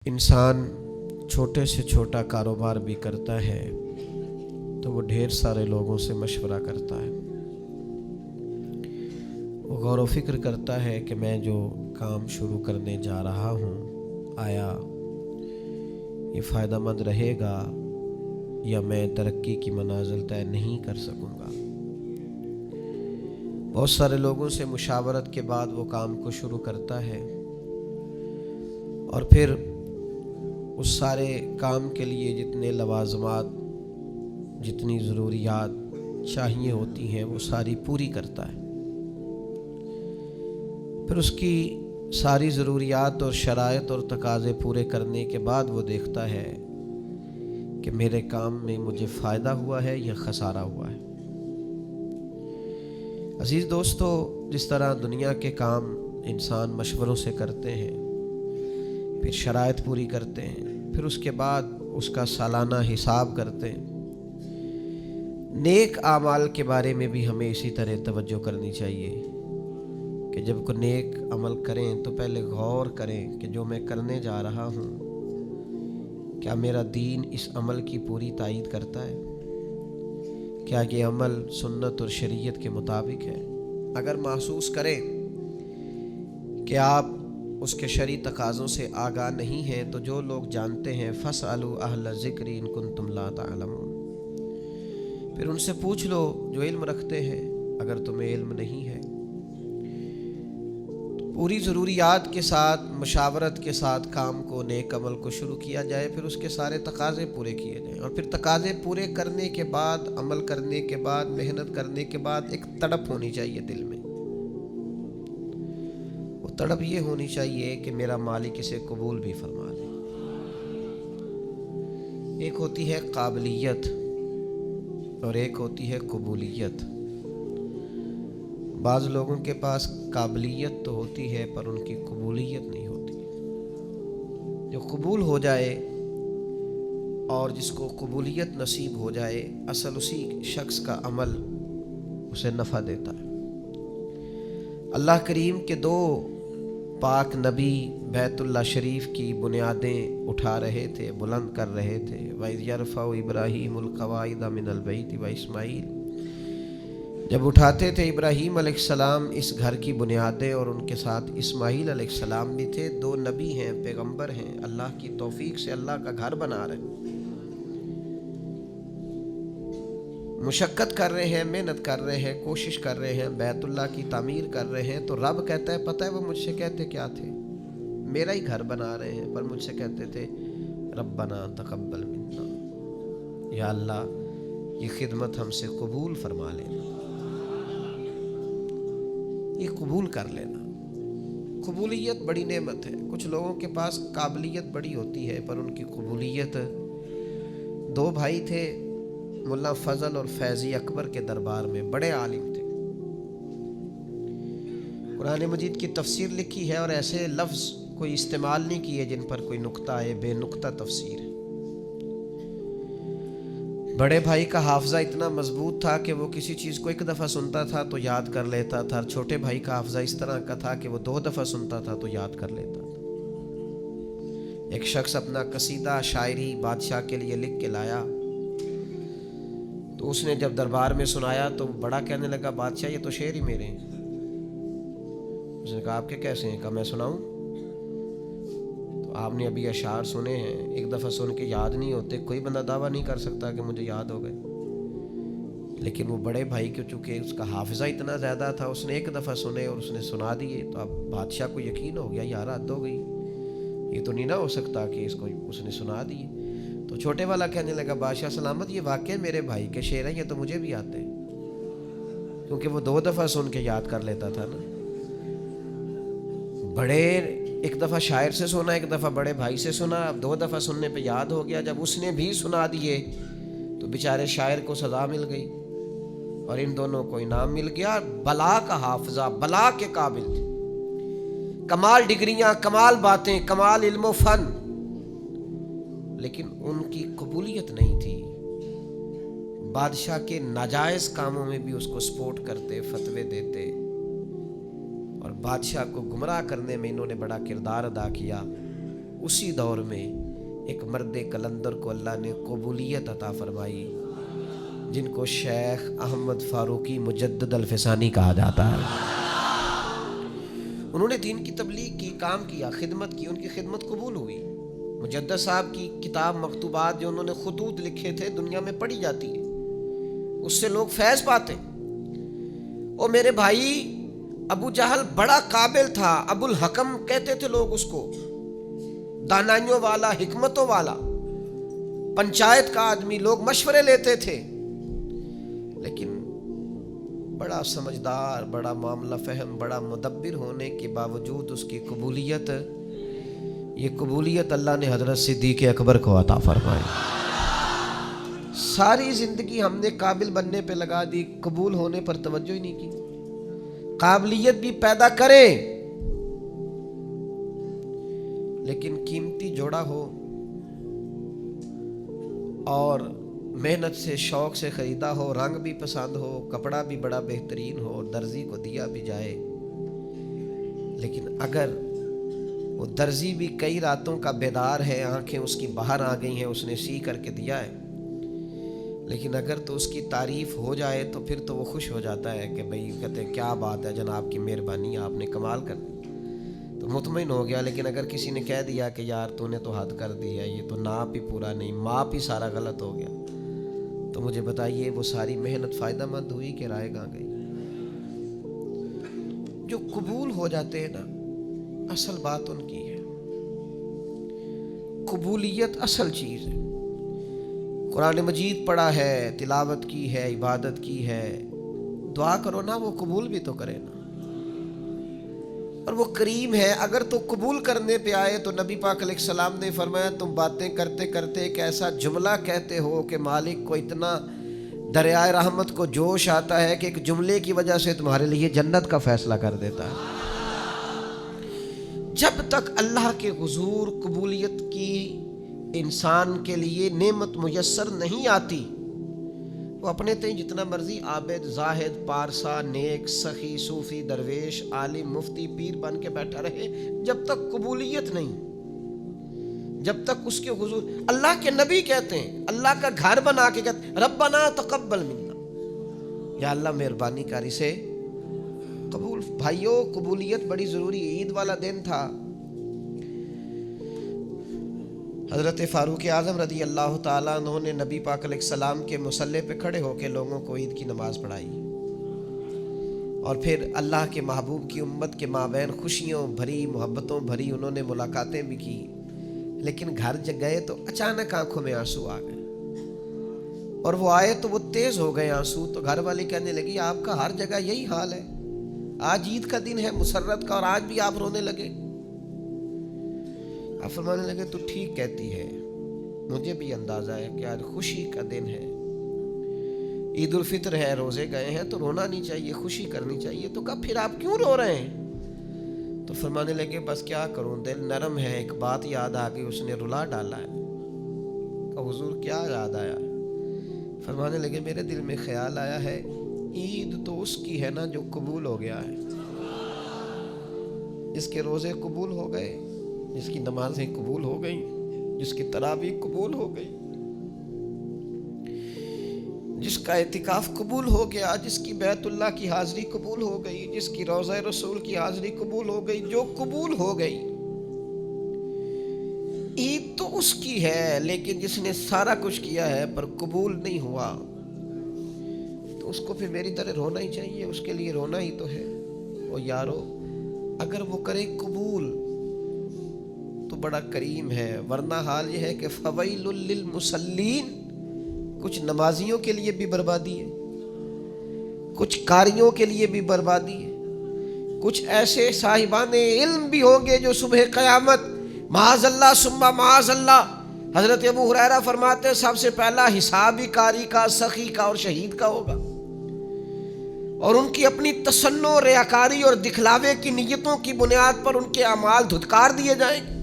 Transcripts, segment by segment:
انسان چھوٹے سے چھوٹا کاروبار بھی کرتا ہے تو وہ ڈھیر سارے لوگوں سے مشورہ کرتا ہے. وہ غور و فکر کرتا ہے کہ میں جو کام شروع کرنے جا رہا ہوں آیا یہ فائدہ مند رہے گا یا میں ترقی کی منازل طے نہیں کر سکوں گا. بہت سارے لوگوں سے مشاورت کے بعد وہ کام کو شروع کرتا ہے اور پھر اس سارے کام کے لیے جتنے لوازمات جتنی ضروریات چاہیے ہوتی ہیں وہ ساری پوری کرتا ہے. پھر اس کی ساری ضروریات اور شرائط اور تقاضے پورے کرنے کے بعد وہ دیکھتا ہے کہ میرے کام میں مجھے فائدہ ہوا ہے یا خسارہ ہوا ہے. عزیز دوستو، جس طرح دنیا کے کام انسان مشوروں سے کرتے ہیں، پھر شرائط پوری کرتے ہیں، پھر اس کے بعد اس کا سالانہ حساب کرتے ہیں، نیک اعمال کے بارے میں بھی ہمیں اسی طرح توجہ کرنی چاہیے کہ جب کوئی نیک عمل کریں تو پہلے غور کریں کہ جو میں کرنے جا رہا ہوں کیا میرا دین اس عمل کی پوری تائید کرتا ہے؟ کیا یہ عمل سنت اور شریعت کے مطابق ہے؟ اگر محسوس کریں کہ آپ اس کے شرعی تقاضوں سے آگاہ نہیں ہیں تو جو لوگ جانتے ہیں فَاسْأَلُوا أَهْلَ الذِّكْرِ إِن كُنتُمْ لَا تَعْلَمُونَ، پھر ان سے پوچھ لو جو علم رکھتے ہیں اگر تمہیں علم نہیں ہے. پوری ضروریات کے ساتھ مشاورت کے ساتھ کام کو نیک عمل کو شروع کیا جائے، پھر اس کے سارے تقاضے پورے کیے جائیں، اور پھر تقاضے پورے کرنے کے بعد عمل کرنے کے بعد محنت کرنے کے بعد ایک تڑپ ہونی چاہیے دل میں. وہ تڑپ یہ ہونی چاہیے کہ میرا مالک اسے قبول بھی فرما لے. ایک ہوتی ہے قابلیت اور ایک ہوتی ہے قبولیت. بعض لوگوں کے پاس قابلیت تو ہوتی ہے پر ان کی قبولیت نہیں ہوتی. جو قبول ہو جائے اور جس کو قبولیت نصیب ہو جائے، اصل اسی شخص کا عمل اسے نفع دیتا ہے. اللہ کریم کے دو پاک نبی بیت اللہ شریف کی بنیادیں اٹھا رہے تھے، بلند کر رہے تھے. وَإِذْ يَرْفَعُ إِبْرَاهِيمُ الْقَوَاعِدَ مِنَ الْبَيْتِ وَإِسْمَاعِيلُ، جب اٹھاتے تھے ابراہیم علیہ السلام اس گھر کی بنیادیں، اور ان کے ساتھ اسماعیل علیہ السلام بھی تھے. دو نبی ہیں، پیغمبر ہیں، اللہ کی توفیق سے اللہ کا گھر بنا رہے ہیں، مشقت کر رہے ہیں، محنت کر رہے ہیں، کوشش کر رہے ہیں، بیت اللہ کی تعمیر کر رہے ہیں. تو رب کہتا ہے پتہ ہے وہ مجھ سے کہتے کیا تھے؟ میرا ہی گھر بنا رہے ہیں، پر مجھ سے کہتے تھے ربنا تقبل منا، یا اللہ یہ خدمت ہم سے قبول فرما لینا، یہ قبول کر لینا. قبولیت بڑی نعمت ہے. کچھ لوگوں کے پاس قابلیت بڑی ہوتی ہے پر ان کی قبولیت. دو بھائی تھے، ملا فضل اور فیضی اکبر کے دربار میں، بڑے عالم تھے. قرآن مجید کی تفسیر لکھی ہے اور ایسے لفظ کوئی استعمال نہیں کیے جن پر کوئی نقطہ آئے، بے نقطہ تفسیر ہے. بڑے بھائی کا حافظہ اتنا مضبوط تھا کہ وہ کسی چیز کو ایک دفعہ سنتا تھا تو یاد کر لیتا تھا. چھوٹے بھائی کا حافظہ اس طرح کا تھا کہ وہ 2 دفعہ سنتا تھا تو یاد کر لیتا تھا. ایک شخص اپنا قصیدہ شاعری بادشاہ کے لیے لکھ کے لایا تو اس نے جب دربار میں سنایا تو بڑا کہنے لگا بادشاہ یہ تو شعر ہی میرے ہیں. اس نے کہا آپ کے کیسے ہیں؟ کہا میں سناؤں؟ تو آپ نے ابھی اشعار سنے ہیں، ایک دفعہ سن کے یاد نہیں ہوتے. کوئی بندہ دعویٰ نہیں کر سکتا کہ مجھے یاد ہو گئے، لیکن وہ بڑے بھائی کو چونکہ اس کا حافظہ اتنا زیادہ تھا اس نے ایک دفعہ سنے اور اس نے سنا دیے. تو اب بادشاہ کو یقین ہو گیا یار حد ہو گئی، یہ تو نہیں نہ ہو سکتا کہ اس کو اس نے سنا دیے. تو چھوٹے والا کہنے لگا بادشاہ سلامت یہ واقعی میرے بھائی کے شعر ہیں، یہ تو مجھے بھی آتے ہیں، کیونکہ وہ 2 دفعہ سن کے یاد کر لیتا تھا نا. بڑے ایک دفعہ شاعر سے سنا، ایک دفعہ بڑے بھائی سے سنا، اب 2 دفعہ سننے پہ یاد ہو گیا. جب اس نے بھی سنا دیے تو بیچارے شاعر کو سزا مل گئی اور ان دونوں کو انعام مل گیا. بلا کا حافظہ، بلا کے قابل تھے، کمال ڈگریاں، کمال باتیں، کمال علم و فن، لیکن ان کی قبولیت نہیں تھی. بادشاہ کے ناجائز کاموں میں بھی اس کو سپورٹ کرتے، فتوے دیتے، اور بادشاہ کو گمراہ کرنے میں انہوں نے بڑا کردار ادا کیا. اسی دور میں ایک مرد کلندر کو اللہ نے قبولیت عطا فرمائی، جن کو شیخ احمد فاروقی مجدد الفسانی کہا جاتا ہے۔ انہوں نے دین کی تبلیغ کی، کام کیا، خدمت کی، ان کی خدمت قبول ہوئی۔ مجدد صاحب کی کتاب مکتوبات جو انہوں نے خطوط لکھے تھے دنیا میں پڑھی جاتی ہے، اس سے لوگ فیض پاتے۔ اور میرے بھائی ابو جہل بڑا قابل تھا، ابو الحکم کہتے تھے لوگ اس کو، دانائیوں والا، حکمتوں والا، پنچایت کا آدمی، لوگ مشورے لیتے تھے، لیکن بڑا سمجھدار، بڑا معاملہ فہم، بڑا مدبر ہونے کے باوجود اس کی قبولیت، یہ قبولیت اللہ نے حضرت صدیق اکبر کو عطا فرمائی۔ ساری زندگی ہم نے قابل بننے پہ لگا دی، قبول ہونے پر توجہ ہی نہیں کی۔ قابلیت بھی پیدا کریں، لیکن قیمتی جوڑا ہو اور محنت سے، شوق سے خریدا ہو، رنگ بھی پسند ہو، کپڑا بھی بڑا بہترین ہو، درزی کو دیا بھی جائے، لیکن اگر وہ درزی بھی کئی راتوں کا بیدار ہے، آنکھیں اس کی باہر آ گئی ہیں، اس نے سی کر کے دیا ہے، لیکن اگر تو اس کی تعریف ہو جائے تو پھر تو وہ خوش ہو جاتا ہے کہ بھئی کہتے ہیں کیا بات ہے جناب کی مہربانی، آپ نے کمال کر دی، تو مطمئن ہو گیا۔ لیکن اگر کسی نے کہہ دیا کہ یار تو نے تو حد کر دی ہے، یہ تو ناپ ہی پورا نہیں، ماپ ہی سارا غلط ہو گیا، تو مجھے بتائیے وہ ساری محنت فائدہ مند ہوئی کہ رائے گاں گئی؟ جو قبول ہو جاتے ہیں نا، اصل بات ان کی ہے، قبولیت اصل چیز ہے۔ قرآن مجید پڑھا ہے، تلاوت کی ہے، عبادت کی ہے، دعا کرو نا، وہ قبول بھی تو کرے نا، اور وہ کریم ہے۔ اگر تو قبول کرنے پہ آئے تو نبی پاک علیہ السلام نے فرمایا تم باتیں کرتے کرتے ایک ایسا جملہ کہتے ہو کہ مالک کو اتنا دریائے رحمت کو جوش آتا ہے کہ ایک جملے کی وجہ سے تمہارے لیے جنت کا فیصلہ کر دیتا ہے۔ جب تک اللہ کے حضور قبولیت کی انسان کے لیے نعمت میسر نہیں آتی، وہ اپنے تئیں جتنا مرضی عابد، زاہد، پارسا، نیک، سخی، صوفی، درویش، عالم، مفتی، پیر بن کے بیٹھا رہے، جب تک قبولیت نہیں، جب تک اس کے حضور، اللہ کے نبی کہتے ہیں، اللہ کا گھر بنا کے کہتے ہیں ربنا تقبل منا، یا اللہ مہربانی کاری سے قبول۔ بھائیو قبولیت بڑی ضروری ہے۔ عید والا دن تھا، حضرت فاروق اعظم رضی اللہ تعالیٰ عنہ نے نبی پاک علیہ السلام کے مصلی پہ کھڑے ہو کے لوگوں کو عید کی نماز پڑھائی، اور پھر اللہ کے محبوب کی امت کے مابین خوشیوں بھری، محبتوں بھری انہوں نے ملاقاتیں بھی کی، لیکن گھر جب گئے تو اچانک آنکھوں میں آنسو آ گئے، اور وہ آئے تو وہ تیز ہو گئے آنسو، تو گھر والی کہنے لگی آپ کا ہر جگہ یہی حال ہے، آج عید کا دن ہے مسرت کا اور آج بھی آپ رونے لگے؟ آپ فرمانے لگے تو ٹھیک کہتی ہے، مجھے بھی اندازہ ہے کہ آج خوشی کا دن ہے، عید الفطر ہے، روزے گئے ہیں تو رونا نہیں چاہیے، خوشی کرنی چاہیے، تو کہا پھر آپ کیوں رو رہے ہیں؟ تو فرمانے لگے بس کیا کروں، دل نرم ہے، ایک بات یاد آ گئی، اس نے رلا ڈالا ہے۔ کہ حضور کیا یاد آیا؟ فرمانے لگے میرے دل میں خیال آیا ہے عید تو اس کی ہے نا جو قبول ہو گیا ہے، جس کے روزے قبول ہو گئے، جس کی نمازیں قبول ہو گئیں، جس کی تراویح قبول ہو گئی، جس کا اعتکاف قبول ہو گیا، جس کی بیت اللہ کی حاضری قبول ہو گئی، جس کی روضہ رسول کی حاضری قبول ہو گئی، جو قبول ہو گئی، عید تو اس کی ہے، لیکن جس نے سارا کچھ کیا ہے پر قبول نہیں ہوا، تو اس کو پھر میری طرح رونا ہی چاہیے، اس کے لیے رونا ہی تو ہے۔ او یارو اگر وہ کرے قبول تو بڑا کریم ہے، ورنہ حال یہ ہے کہ فویل للمصلین، کچھ نمازیوں کے لیے بھی بربادی ہے، کچھ قاریوں کے لیے بھی بربادی ہے، کچھ ایسے صاحبان علم بھی ہوں گے جو صبح قیامت معاذ اللہ ثم معاذ اللہ، حضرت ابو ہریرہ فرماتے ہیں سب سے پہلا حساب ہی قاری کا، سخی کا اور شہید کا ہوگا، اور ان کی اپنی تصنع، ریاکاری اور دکھلاوے کی نیتوں کی بنیاد پر ان کے اعمال دھتکار دیے جائیں گے۔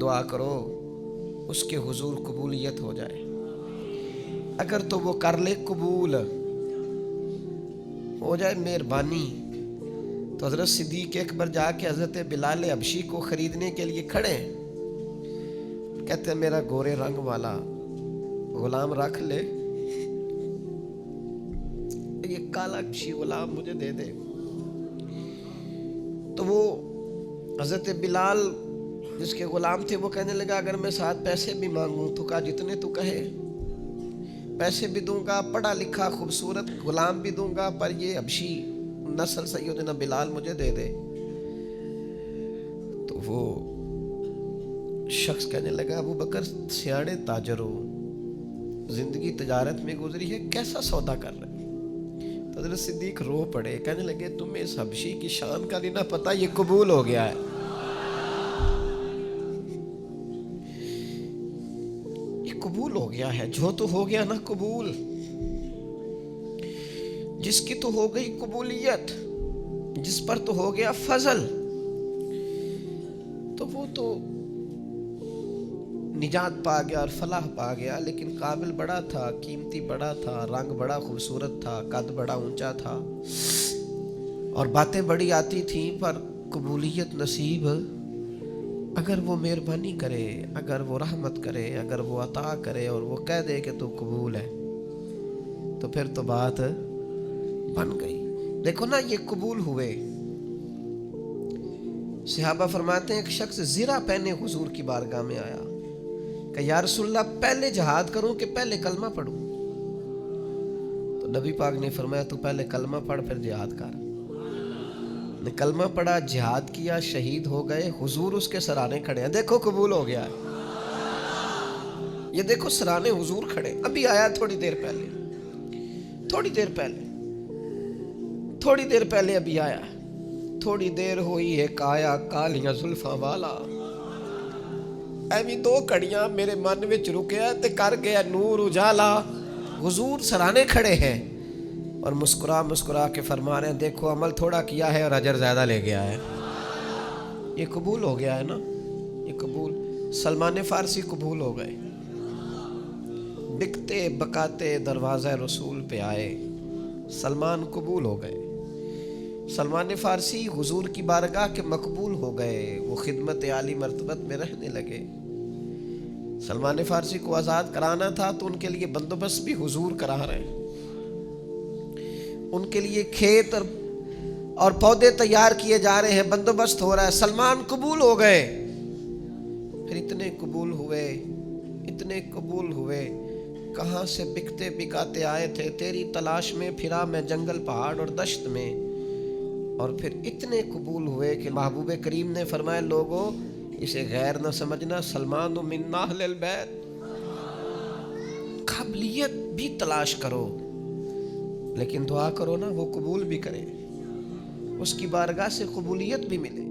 دعا کرو اس کے حضور قبولیت ہو جائے، اگر تو وہ کر لے قبول ہو جائے مہربانی، تو حضرت صدیق اکبر جا کے حضرت بلال حبشی کو خریدنے کے لیے کھڑے ہیں، کہتے ہیں میرا گورے رنگ والا غلام رکھ لے، یہ کالا کشی غلام مجھے دے دے۔ تو وہ حضرت بلال جس کے غلام تھے وہ کہنے لگا اگر میں ساتھ پیسے بھی مانگوں تو کہا جتنے تو کہے، پیسے بھی دوں گا، پڑھا لکھا خوبصورت غلام بھی دوں گا، پر یہ حبشی نسل سیدنا بلال مجھے دے دے۔ تو وہ شخص کہنے لگا ابو بکر سیاڑے تاجر ہو، زندگی تجارت میں گزری ہے، کیسا سودا کر رہے؟ تو حضرت صدیق رو پڑے، کہنے لگے تمہیں اس حبشی کی شان کا نہیں نہ پتا، یہ قبول ہو گیا ہے، یہ قبول ہو گیا ہے۔ جو تو ہو گیا نا قبول، جس کی تو ہو گئی قبولیت، جس پر تو ہو گیا فضل، تو وہ تو نجات پا گیا اور فلاح پا گیا۔ لیکن قابل بڑا تھا، قیمتی بڑا تھا، رنگ بڑا خوبصورت تھا، قد بڑا اونچا تھا، اور باتیں بڑی آتی تھیں، پر قبولیت نصیب اگر وہ مہربانی کرے، اگر وہ رحمت کرے، اگر وہ عطا کرے اور وہ کہہ دے کہ تو قبول ہے، تو پھر تو بات بن گئی۔ دیکھو نا یہ قبول ہوئے۔ صحابہ فرماتے ہیں ایک شخص زرہ پہنے حضور کی بارگاہ میں آیا کہ یا رسول اللہ پہلے جہاد کروں کہ پہلے کلمہ پڑھوں؟ تو نبی پاک نے فرمایا تو پہلے کلمہ پڑھ پھر جہاد کر۔ نے کلمہ پڑھا، جہاد کیا، شہید ہو گئے، حضور اس کے سرانے کھڑے ہیں، دیکھو قبول ہو گیا ہے۔ یہ دیکھو سرانے حضور کھڑے، ابھی آیا تھوڑی دیر پہلے، تھوڑی دیر پہلے ابھی آیا، تھوڑی دیر ہوئی ایک آیا کالیاں زلفاں والا، ایویں دو کڑیاں میرے من وچ رکیا تے کر گیا نور اجالا۔ حضور سرانے کھڑے ہیں اور مسکرا کے فرما رہے ہیں دیکھو عمل تھوڑا کیا ہے اور اجر زیادہ لے گیا ہے۔ یہ قبول ہو گیا ہے نا، یہ قبول۔ سلمان فارسی قبول ہو گئے، بکتے بکاتے دروازہ رسول پہ آئے، سلمان قبول ہو گئے۔ سلمان فارسی حضور کی بارگاہ کے مقبول ہو گئے، وہ خدمت عالی مرتبت میں رہنے لگے۔ سلمان فارسی کو آزاد کرانا تھا تو ان کے لیے بندوبست بھی حضور کرا رہے ہیں، ان کے لیے کھیت اور پودے تیار کیے جا رہے ہیں، بندوبست ہو رہا ہے۔ سلمان قبول ہو گئے، پھر اتنے قبول ہوئے، کہاں سے بکتے بکاتے آئے تھے، تیری تلاش میں پھرا میں جنگل پہاڑ اور دشت میں، اور پھر اتنے قبول ہوئے کہ محبوب کریم نے فرمایا لوگوں اسے غیر نہ سمجھنا، سلمان من اہل البیت۔ قابلیت بھی تلاش کرو لیکن دعا کرو نا وہ قبول بھی کرے، اس کی بارگاہ سے قبولیت بھی ملے۔